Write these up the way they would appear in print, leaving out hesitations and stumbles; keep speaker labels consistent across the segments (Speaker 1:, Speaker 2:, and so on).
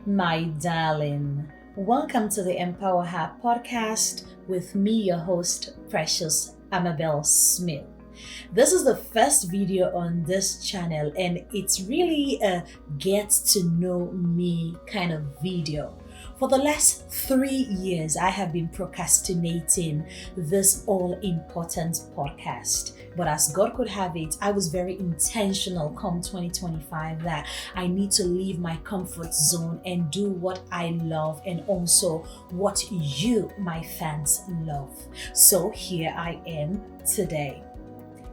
Speaker 1: My darling, welcome to the EmpowerHer podcast with me, your host, Precious Amabel Smith. This is the first video on this channel, and it's really a get to know me kind of video. For the last 3 years, I have been procrastinating this all-important podcast. But as God could have it, I was very intentional come 2025 that I need to leave my comfort zone and do what I love and also what you, my fans, love. So here I am today.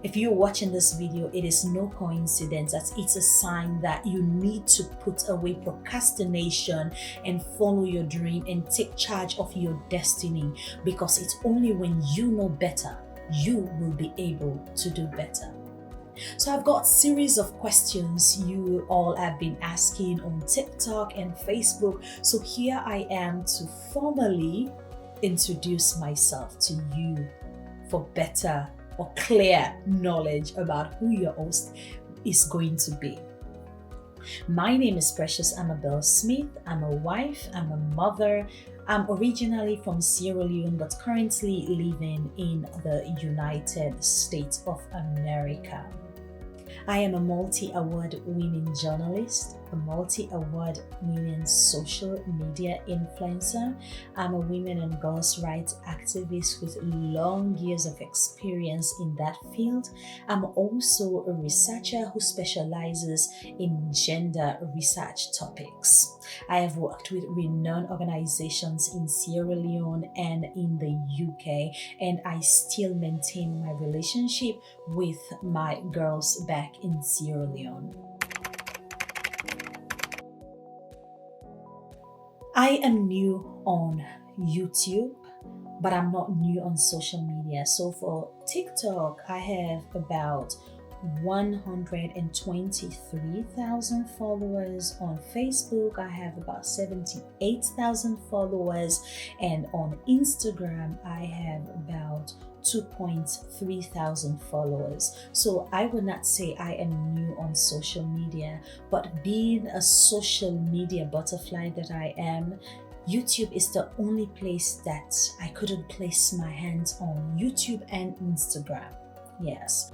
Speaker 1: If you're watching this video, it is no coincidence that it's a sign that you need to put away procrastination and follow your dream and take charge of your destiny, because it's only when you know better, you will be able to do better. So I've got a series of questions you all have been asking on TikTok and Facebook. So here I am to formally introduce myself to you for better or clear knowledge about who your host is going to be. My name is Precious Amabel Smith. I'm a wife, I'm a mother. I'm originally from Sierra Leone, but currently living in the United States of America. I am a multi-award winning journalist, a multi-award winning social media influencer. I'm a women and girls' rights activist with long years of experience in that field. I'm also a researcher who specializes in gender research topics. I have worked with renowned organizations in Sierra Leone and in the UK, and I still maintain my relationship with my girls back in Sierra Leone. I am new on YouTube, but I'm not new on social media. So for TikTok, I have about 123,000 followers. On Facebook, I have about 78,000 followers, and on Instagram, I have about 2.3 thousand followers. So I would not say I am new on social media, but being a social media butterfly that I am, YouTube is the only place that I couldn't place my hands on. YouTube and Instagram. Yes.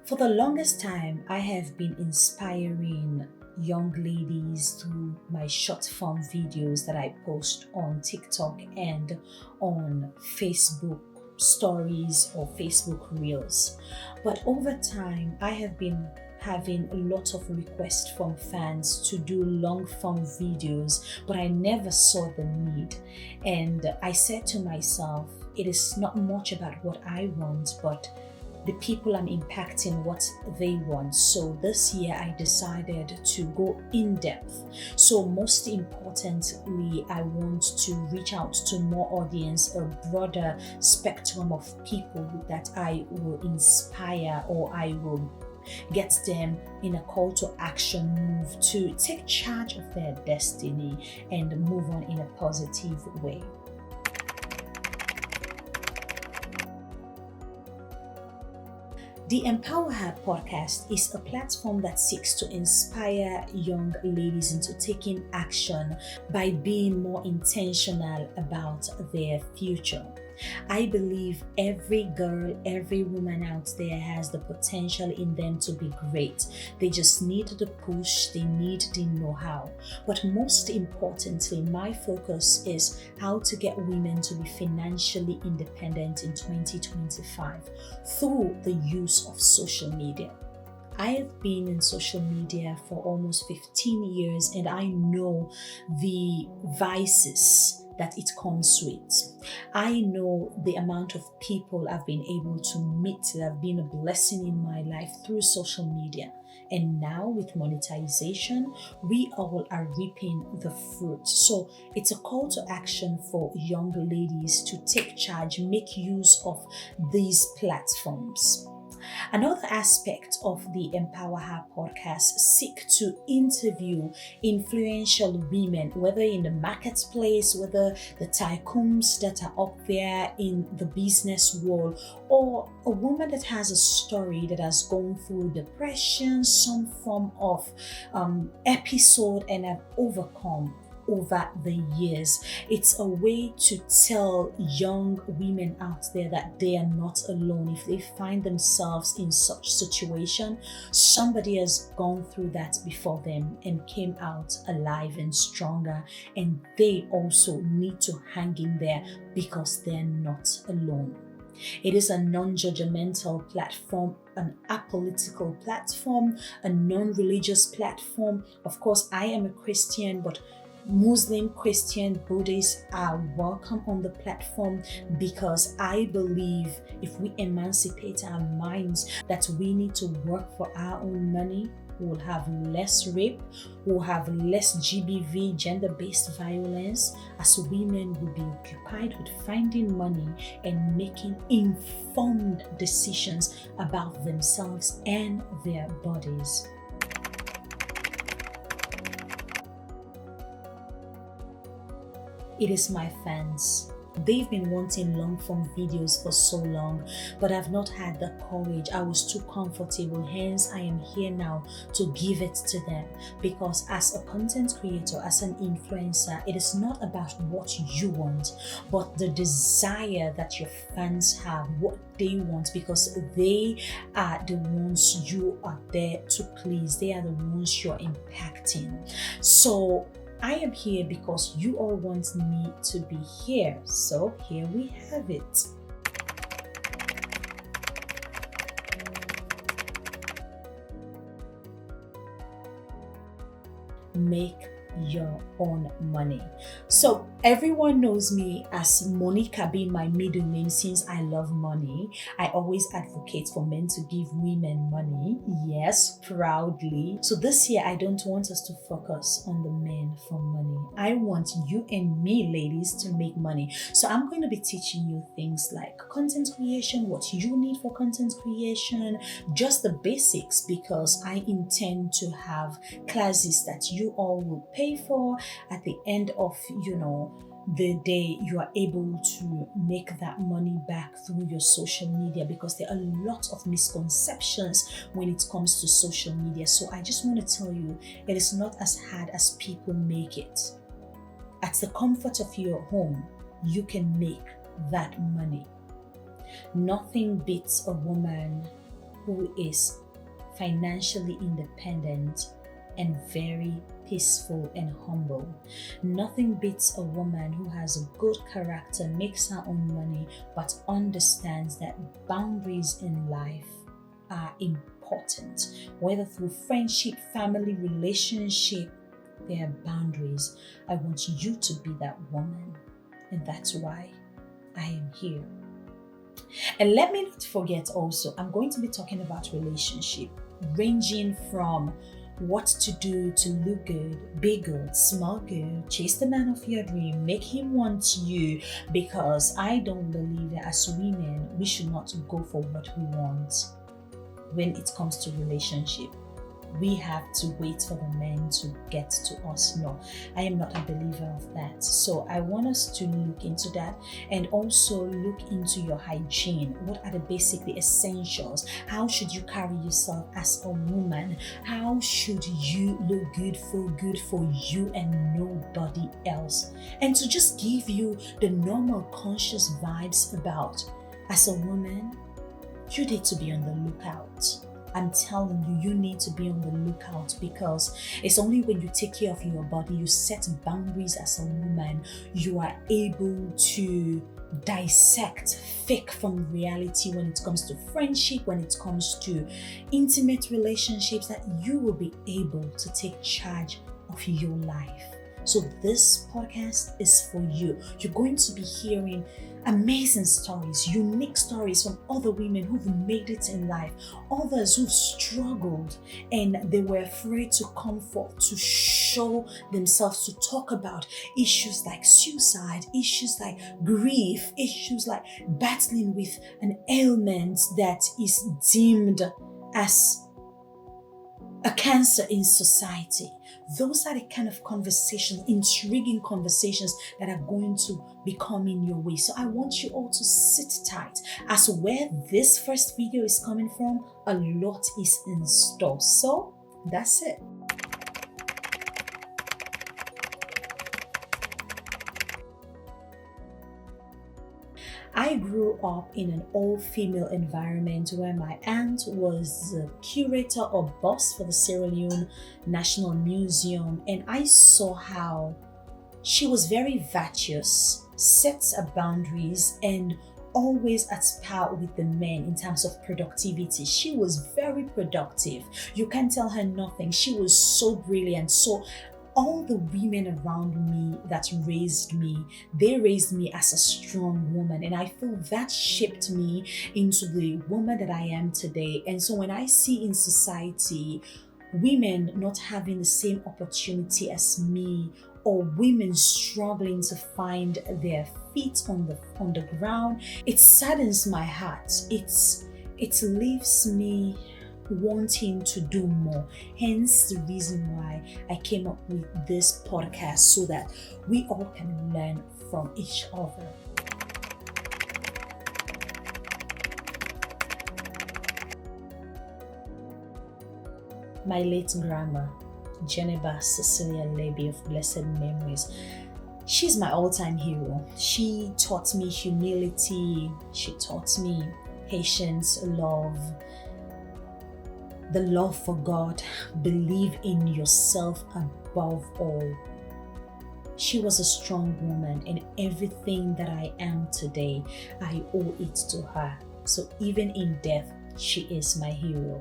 Speaker 1: For the longest time, I have been inspiring young ladies through my short form videos that I post on TikTok and on Facebook stories or Facebook Reels. But over time, I have been having a lot of requests from fans to do long form videos, but I never saw the need. And I said to myself, it is not much about what I want, but the people I'm impacting what they want. So this year I decided to go in depth. So most importantly, I want to reach out to more audience, a broader spectrum of people that I will inspire, or I will get them in a call to action move to take charge of their destiny and move on in a positive way. The EmpowerHer podcast is a platform that seeks to inspire young ladies into taking action by being more intentional about their future. I believe every girl, every woman out there has the potential in them to be great. They just need the push, they need the know-how. But most importantly, my focus is how to get women to be financially independent in 2025 through the use of social media. I have been in social media for almost 15 years, and I know the vices that it comes with. I know the amount of people I've been able to meet that have been a blessing in my life through social media. And now with monetization, we all are reaping the fruit. So it's a call to action for young ladies to take charge, make use of these platforms. Another aspect of the Empower Her podcast seek to interview influential women, whether in the marketplace, whether the tycoons that are up there in the business world, or a woman that has a story that has gone through depression, some form of episode, and have overcome over the years. It's a way to tell young women out there that they are not alone. If they find themselves in such situation, somebody has gone through that before them and came out alive and stronger, and they also need to hang in there because they're not alone. It is a non-judgmental platform, an apolitical platform, a non-religious platform. Of course, I am a Christian, but Muslim, Christian, Buddhists are welcome on the platform, because I believe if we emancipate our minds that we need to work for our own money, we will have less rape, we will have less GBV, gender-based violence, as women will be occupied with finding money and making informed decisions about themselves and their bodies. It is my fans. They've been wanting long form videos for so long, but I've not had the courage. I was too comfortable, hence I am here now to give it to them. Because as a content creator, as an influencer, it is not about what you want, but the desire that your fans have, what they want, because they are the ones you are there to please. They are the ones you're impacting. So I am here because you all want me to be here. So here we have it. Make your own money. So everyone knows me as Monica, being my middle name. Since I love money, I always advocate for men to give women money. Yes, proudly. So this year, I don't want us to focus on the men for money. I want you and me, ladies, to make money. So I'm going to be teaching you things like content creation, what you need for content creation, just the basics, because I intend to have classes that you all will pay for. At the end of the day, you are able to make that money back through your social media, because there are a lot of misconceptions when it comes to social media. So I just want to tell you, it is not as hard as people make it. At the comfort of your home, you can make that money. Nothing beats a woman who is financially independent and very peaceful and humble. Nothing beats a woman who has a good character, makes her own money, but understands that boundaries in life are important. Whether through friendship, family, relationship, there are boundaries. I want you to be that woman, and that's why I am here. And let me not forget also, I'm going to be talking about relationship, ranging from what to do to look good, be good, smell good, chase the man of your dream, make him want you, because I don't believe that as women, we should not go for what we want when it comes to relationship. We have to wait for the men to get to us. No, I am not a believer of that. So I want us to look into that, and also look into your hygiene. What are the essentials? How should you carry yourself as a woman? How should you look good for you and nobody else? And to just give you the normal conscious vibes about, as a woman, you need to be on the lookout. I'm telling you, you need to be on the lookout, because it's only when you take care of your body, you set boundaries as a woman, you are able to dissect fake from reality when it comes to friendship, when it comes to intimate relationships, that you will be able to take charge of your life. So this podcast is for you. You're going to be hearing amazing stories, unique stories from other women who've made it in life, others who've struggled and they were afraid to come forth, to show themselves, to talk about issues like suicide, issues like grief, issues like battling with an ailment that is deemed as a cancer in society. Those are the kind of conversations, intriguing conversations that are going to be coming your way. So I want you all to sit tight, as where this first video is coming from, a lot is in store. So that's it. I grew up in an all-female environment where my aunt was the curator or boss for the Sierra Leone National Museum, and I saw how she was very virtuous, sets her boundaries, and always at par with the men in terms of productivity. She was very productive. You can't tell her nothing. She was so brilliant. So all the women around me that raised me, they raised me as a strong woman. And I feel that shaped me into the woman that I am today. And so when I see in society women not having the same opportunity as me, or women struggling to find their feet on the ground, it saddens my heart. It leaves me wanting to do more. Hence the reason why I came up with this podcast, so that we all can learn from each other. My late grandma, Geneva Cecilia Levy of blessed memories, she's my all-time hero. She taught me humility. She taught me patience, love, the love for God, believe in yourself above all. She was a strong woman, and everything that I am today, I owe it to her. So even in death, she is my hero.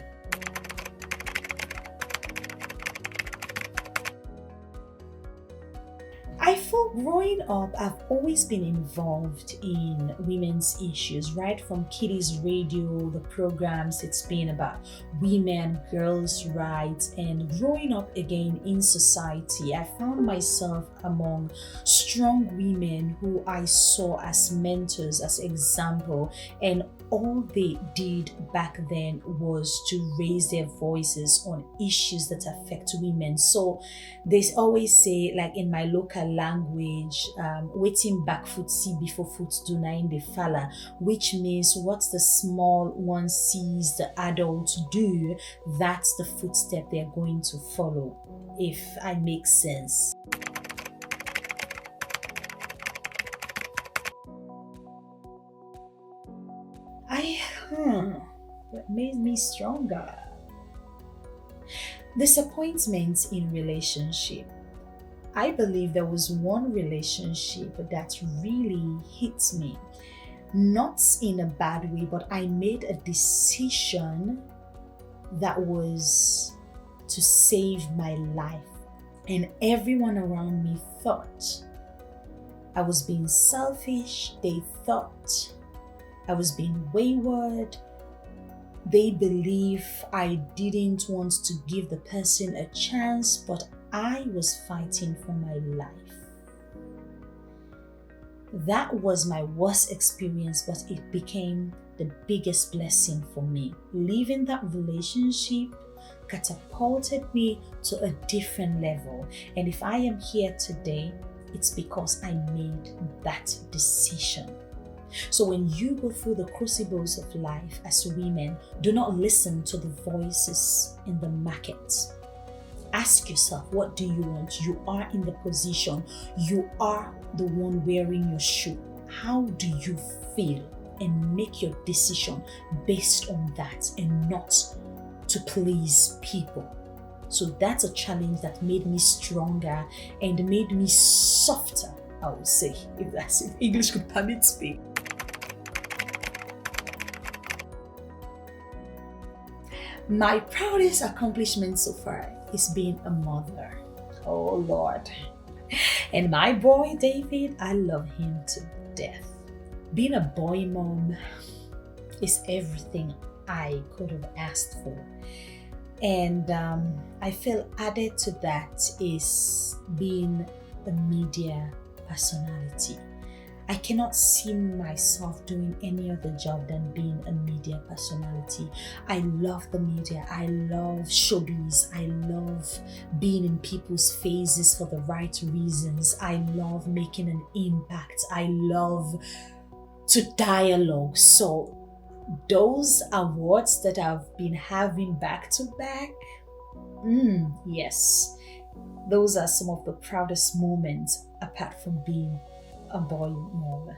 Speaker 1: I feel growing up, I've always been involved in women's issues, right from Kiddies Radio, the programs. It's been about women, girls' rights, and growing up again in society. I found myself among strong women who I saw as mentors, as example, and all they did back then was to raise their voices on issues that affect women. So they always say, like in my local language, waiting back foot see before foot do na in the falla, which means what the small one sees the adult do, that's the footstep they're going to follow, if I make sense. What made me stronger? Disappointments in relationship. I believe there was one relationship that really hit me. Not in a bad way, but I made a decision that was to save my life. And everyone around me thought I was being selfish. They thought I was being wayward. They believe I didn't want to give the person a chance, but I was fighting for my life. That was my worst experience, but it became the biggest blessing for me. Leaving that relationship catapulted me to a different level. And if I am here today, it's because I made that decision. So when you go through the crucibles of life as women, do not listen to the voices in the market. Ask yourself, what do you want? You are in the position. You are the one wearing your shoe. How do you feel? And make your decision based on that and not to please people. So that's a challenge that made me stronger and made me softer, I would say, if English could permit me. My proudest accomplishment so far is being a mother. Oh Lord. And my boy David, I love him to death. Being a boy mom is everything I could have asked for. And I feel added to that is being a media personality. I cannot see myself doing any other job than being a media personality. I love the media. I love showbiz. I love being in people's faces for the right reasons. I love making an impact. I love to dialogue. So those awards that I've been having back to back, yes, those are some of the proudest moments apart from being a boy mom.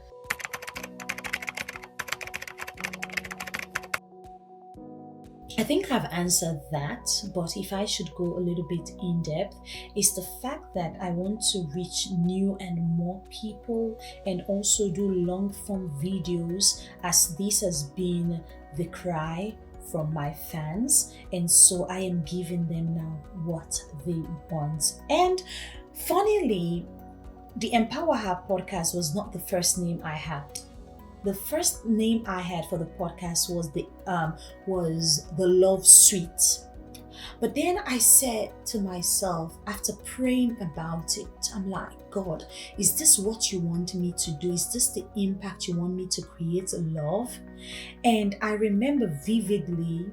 Speaker 1: I think I've answered that, but if I should go a little bit in depth, it's the fact that I want to reach new and more people and also do long form videos, as this has been the cry from my fans, and so I am giving them now what they want. And funnily, the EmpowerHer podcast was not the first name I had. The first name I had for the podcast was the Love Suite. But then I said to myself, after praying about it, I'm like, God, is this what you want me to do? Is this the impact you want me to create, love? And I remember vividly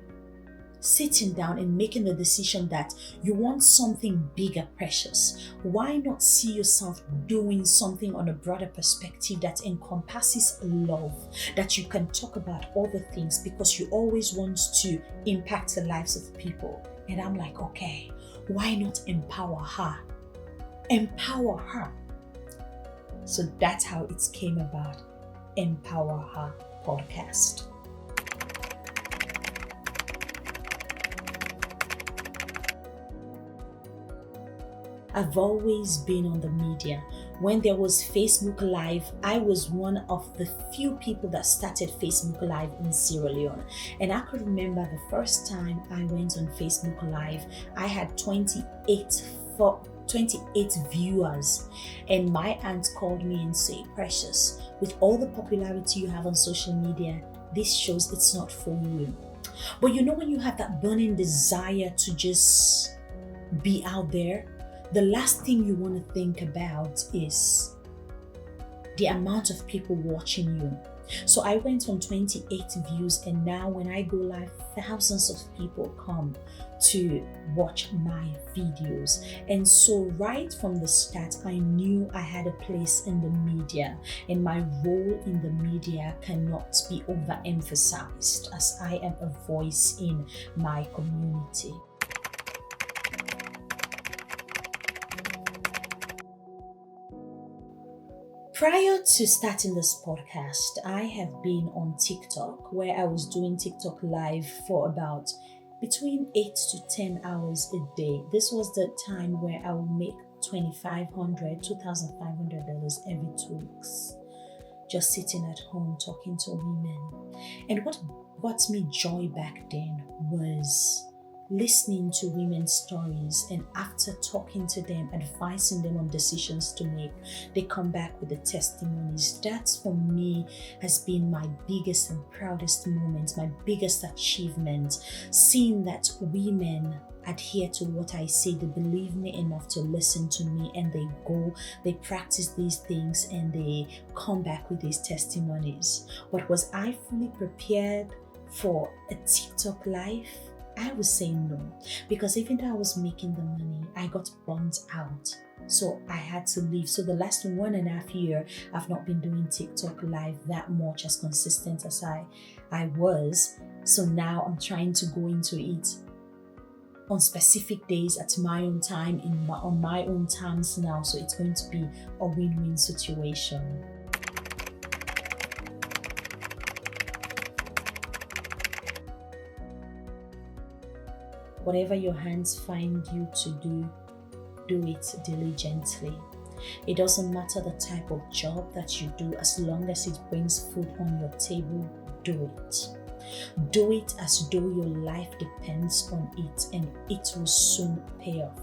Speaker 1: sitting down and making the decision that you want something bigger, Precious. Why not see yourself doing something on a broader perspective that encompasses love, that you can talk about other things, because you always want to impact the lives of people. And I'm like, okay, why not empower her? Empower her. So that's how it came about, EmpowerHer podcast. I've always been on the media. When there was Facebook Live, I was one of the few people that started Facebook Live in Sierra Leone. And I could remember the first time I went on Facebook Live, I had 28 viewers. And my aunt called me and said, Precious, with all the popularity you have on social media, this shows it's not for you. But you know, when you have that burning desire to just be out there, the last thing you want to think about is the amount of people watching you. So I went on 28 views, and now when I go live, thousands of people come to watch my videos. And so right from the start, I knew I had a place in the media, and my role in the media cannot be overemphasized, as I am a voice in my community. Prior to starting this podcast, I have been on TikTok, where I was doing TikTok live for about between 8 to 10 hours a day. This was the time where I would make $2,500 every 2 weeks, just sitting at home talking to women. And what brought me joy back then was listening to women's stories, and after talking to them, advising them on decisions to make, they come back with the testimonies. That for me has been my biggest and proudest moment, my biggest achievement, seeing that women adhere to what I say, they believe me enough to listen to me, and they practice these things, and they come back with these testimonies. But was I fully prepared for a TikTok live? I would say no, because even though I was making the money, I got burnt out. So I had to leave. So the last 1.5 years, I've not been doing TikTok live that much, as consistent as I was. So now I'm trying to go into it on specific days at my own time, on my own terms now. So it's going to be a win-win situation. Whatever your hands find you to do, do it diligently. It doesn't matter the type of job that you do, as long as it brings food on your table, do it. Do it as though your life depends on it, and it will soon pay off.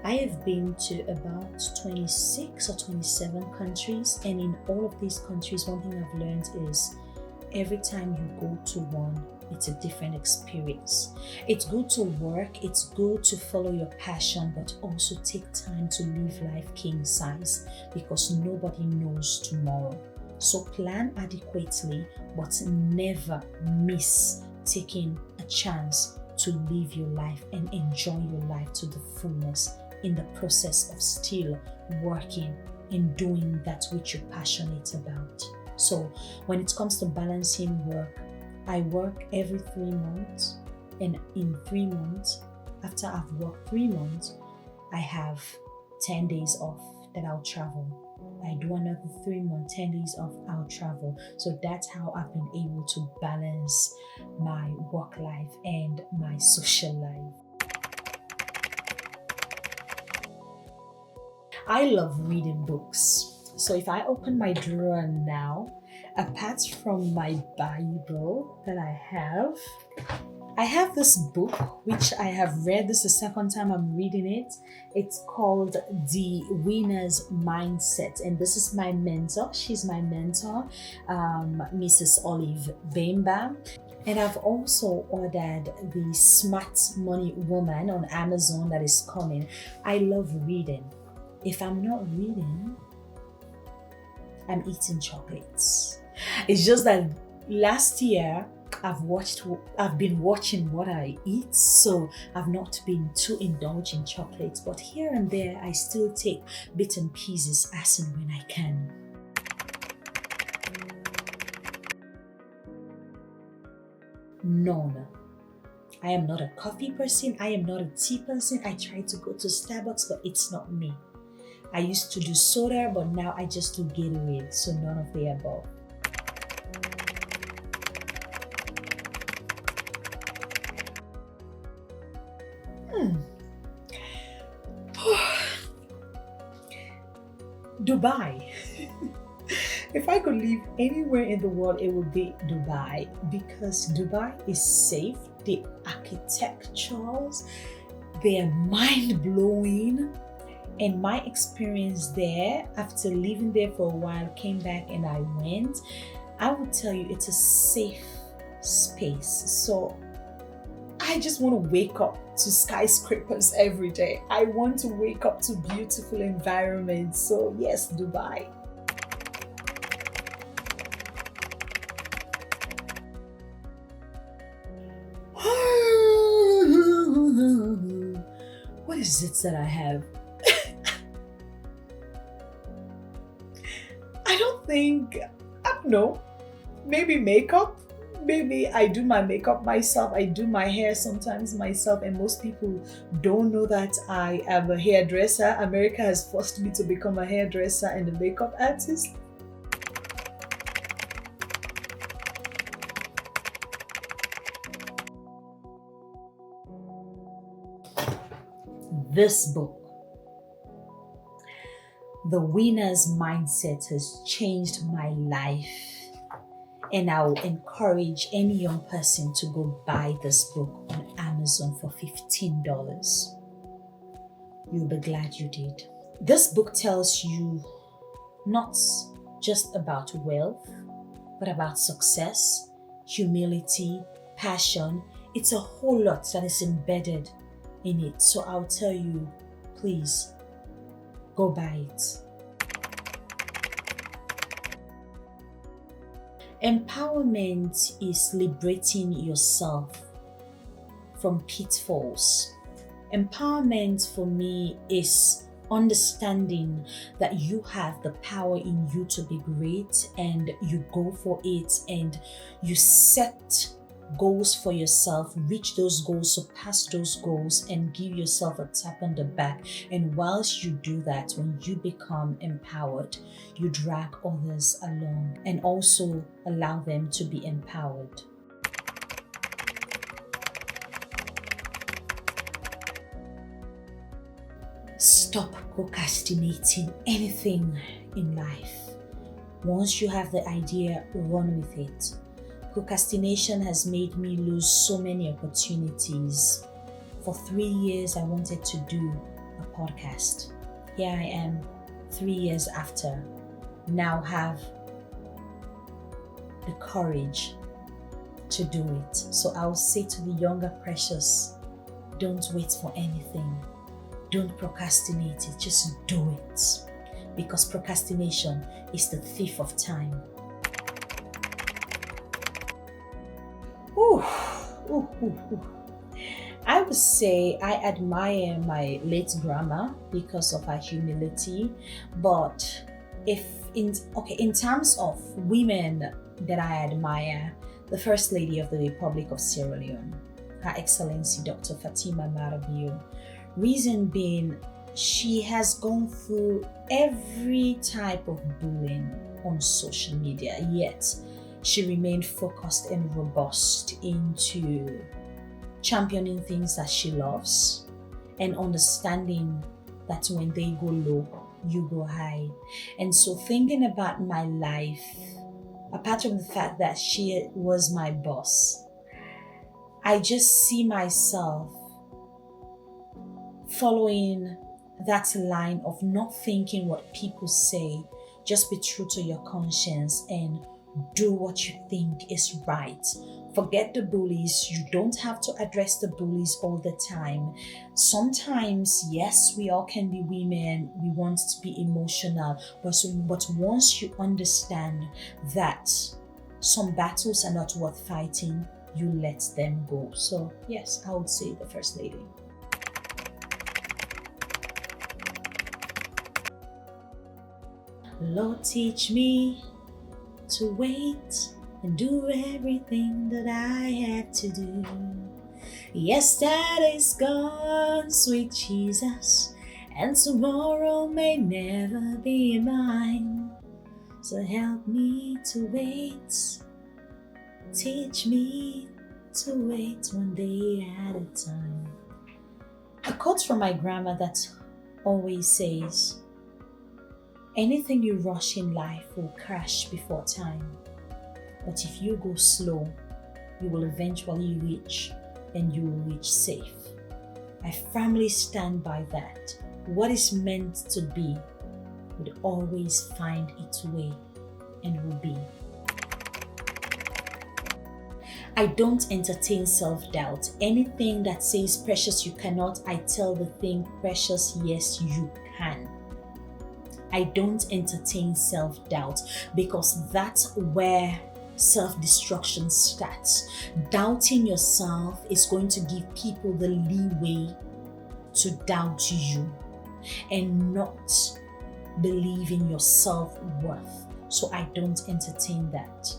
Speaker 1: I have been to about 26 or 27 countries, and in all of these countries, one thing I've learned is every time you go to one, it's a different experience. It's good to work, it's good to follow your passion, but also take time to live life king size because nobody knows tomorrow. So plan adequately, but never miss taking a chance to live your life and enjoy your life to the fullness in the process of still working and doing that which you're passionate about. So when it comes to balancing work, I work every 3 months, and in 3 months, after I've worked 3 months, I have 10 days off that I'll travel. I do another 3 months, 10 days off, I'll travel. So that's how I've been able to balance my work life and my social life. I love reading books. So if I open my drawer now, apart from my Bible that I have this book which I have read. This is the second time I'm reading it. It's called The Winner's Mindset, and this is my mentor. She's my mentor, Mrs. Olive Bemba. And I've also ordered the Smart Money Woman on Amazon that is coming. I love reading. If I'm not reading, I'm eating chocolates. It's just that last year I've been watching what I eat, so I've not been too indulged in chocolates, but here and there I still take bits and pieces as and when I can. None. I am not a coffee person, I am not a tea person. I try to go to Starbucks, but it's not me. I used to do soda, but now I just do Gatorade, so none of the above. Dubai. If I could live anywhere in the world, it would be Dubai, because Dubai is safe. The architectures, they're mind-blowing. And my experience there, after living there for a while, came back and I went. I would tell you it's a safe space. So I just want to wake up to skyscrapers every day. I want to wake up to beautiful environments. So yes, Dubai. What is it that I have? I don't know, maybe makeup. Maybe I do my makeup myself. I do my hair sometimes myself, and most people don't know that I am a hairdresser. America has forced me to become a hairdresser and a makeup artist. This book, The Winner's Mindset, has changed my life, and I will encourage any young person to go buy this book on Amazon for $15. You'll be glad you did. This book tells you not just about wealth, but about success, humility, passion. It's a whole lot that is embedded in it. So I'll tell you, please go buy it. Empowerment is liberating yourself from pitfalls. Empowerment for me is understanding that you have the power in you to be great, and you go for it, and you set goals for yourself, reach those goals, surpass those goals, and give yourself a tap on the back. And whilst you do that, when you become empowered, you drag others along and also allow them to be empowered. Stop procrastinating anything in life. Once you have the idea, run with it. Procrastination has made me lose so many opportunities. For 3 years, I wanted to do a podcast. Here I am, 3 years after, now have the courage to do it. So I'll say to the younger Precious, don't wait for anything. Don't procrastinate it, just do it. Because procrastination is the thief of time. Ooh, ooh, ooh, ooh. I would say I admire my late grandma because of her humility, but in terms of women that I admire, the First Lady of the Republic of Sierra Leone, Her Excellency Dr. Fatima Marabio. Reason being, she has gone through every type of bullying on social media, yet she remained focused and robust into championing things that she loves and understanding that when they go low, you go high. And so thinking about my life, apart from the fact that she was my boss, I just see myself following that line of not thinking what people say, just be true to your conscience and do what you think is right. Forget the bullies. You don't have to address the bullies all the time. Sometimes, yes, we all can be women. We want to be emotional. But once you understand that some battles are not worth fighting, you let them go. So yes, I would say the First Lady. Lord, teach me to wait and do everything that I have to do. Yesterday's gone, sweet Jesus, and tomorrow may never be mine. So help me to wait. Teach me to wait one day at a time. A quote from my grandma that always says, anything you rush in life will crash before time. But if you go slow, you will eventually reach, and you will reach safe. I firmly stand by that. What is meant to be would always find its way and will be. I don't entertain self-doubt. Anything that says, Precious, you cannot, I tell the thing, Precious, yes, you can. I don't entertain self-doubt because that's where self-destruction starts. Doubting yourself is going to give people the leeway to doubt you and not believe in your self-worth. So I don't entertain that.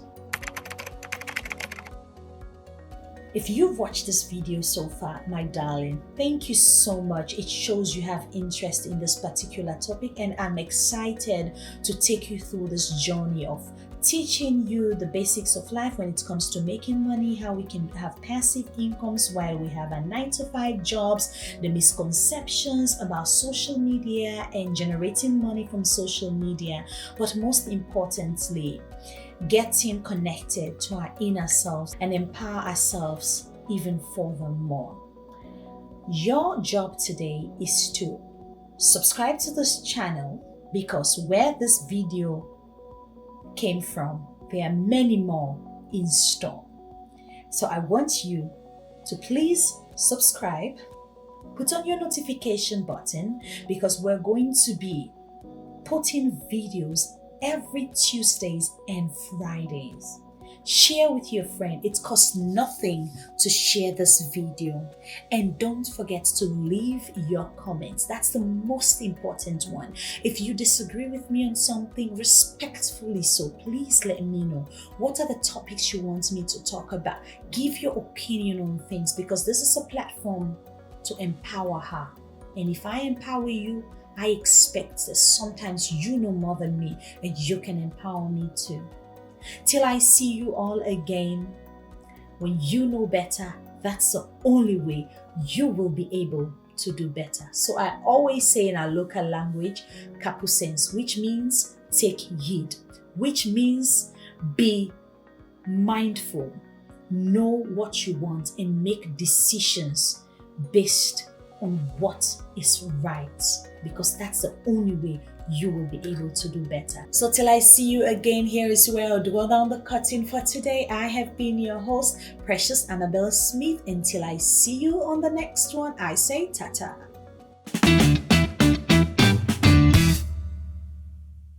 Speaker 1: If you've watched this video so far, my darling, thank you so much. It shows you have interest in this particular topic, and I'm excited to take you through this journey of teaching you the basics of life when it comes to making money, how we can have passive incomes while we have our 9-to-5 jobs, the misconceptions about social media and generating money from social media, but most importantly, getting connected to our inner selves and empower ourselves even furthermore. Your job today is to subscribe to this channel, because where this video came from, there are many more in store. So I want you to please subscribe, put on your notification button, because we're going to be putting videos every Tuesdays and Fridays. Share with your friend. It costs nothing to share this video. And don't forget to leave your comments. That's the most important one. If you disagree with me on something, respectfully so, please let me know. What are the topics you want me to talk about? Give your opinion on things, because this is a platform to empower her. And if I empower you, I expect that sometimes you know more than me and you can empower me too. Till I see you all again, when you know better, that's the only way you will be able to do better. So I always say in our local language, Kapusens, which means take heed, which means be mindful, know what you want and make decisions based on what is right, because that's the only way you will be able to do better. So till I see you again, here is where I'll draw down the curtain for today. I have been your host, Precious Annabelle Smith. Until I see you on the next one, I say ta-ta.